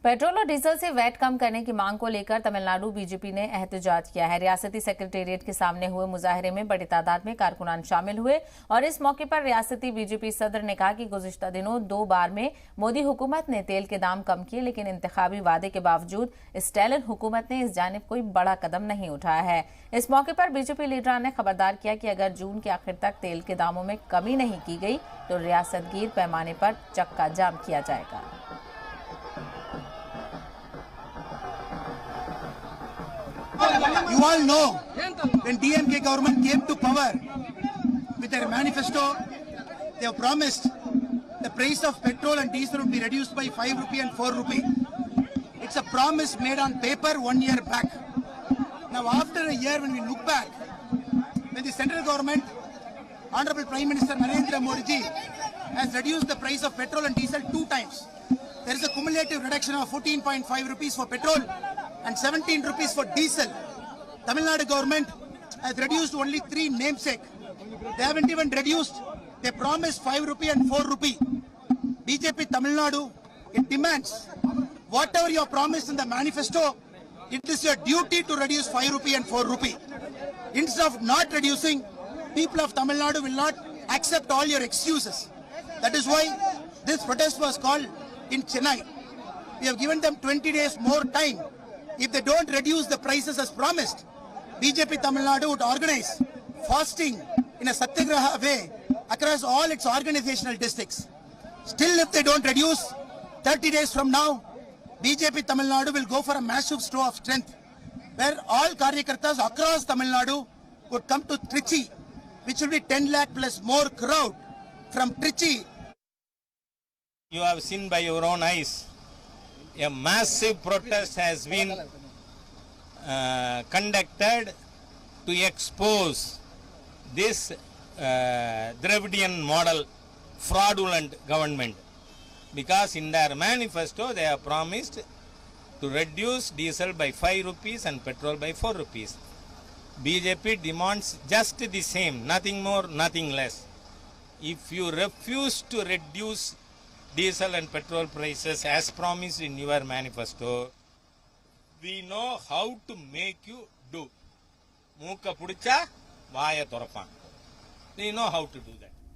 Petrol और diesel से VAT कम करने की मांग को लेकर तमिलनाडु बीजेपी ने एहतजाज किया है। रियासती सेक्रेटेरिएट के सामने हुए मुजाहरे में बड़ी तादाद में कारकुनान शामिल हुए और इस मौके पर रियासती बीजेपी सदर ने कहा कि गुज़िश्ता दिनों 2 बार में मोदी हुकूमत ने तेल के दाम कम किए, लेकिन इंतखाबी वादे के बावजूद स्टालिन हुकूमत ने इस जानिब कोई बड़ा कदम नहीं उठाया है। इस मौके पर बीजेपी लीडरान ने खबरदार किया कि अगर जून के आखिर तक तेल के दामों में कमी नहीं की गई तो रियासतगीर पैमाने पर चक्का जाम किया जाएगा। You all know when DMK government came to power with their manifesto, they have promised the price of petrol and diesel would be reduced by 5 rupee and 4 rupee. It's a promise made on paper 1 year back. Now after a year, when we look back, when the central government, Honorable Prime Minister Narendra Modi ji has reduced the price of petrol and diesel 2 times. There is a cumulative reduction of 14.5 rupees for petrol and 17 rupees for diesel. Tamil Nadu government has reduced only 3 namesake. They haven't even reduced. They promised 5 rupee and 4 rupee. BJP Tamil Nadu, it demands whatever you have promised in the manifesto, it is your duty to reduce 5 rupee and 4 rupee. Instead of not reducing, people of Tamil Nadu will not accept all your excuses. That is why this protest was called in Chennai. We have given them 20 days more time. If they don't reduce the prices as promised, BJP Tamil Nadu would organize fasting in a satyagraha way across all its organizational districts. Still, if they don't reduce, 30 days from now, BJP Tamil Nadu will go for a massive show of strength, where all Karyakartas across Tamil Nadu would come to Trichy, which will be 10 lakh plus more crowd from Trichy. You have seen by your own eyes, a massive protest has been conducted to expose this Dravidian model fraudulent government, because in their manifesto they have promised to reduce diesel by 5 rupees and petrol by 4 rupees. BJP demands just the same, nothing more, nothing less. If you refuse to reduce diesel and petrol prices as promised in your manifesto, we know how to make you do. Mooka pudicha, vaaya thorapan. We know how to do that.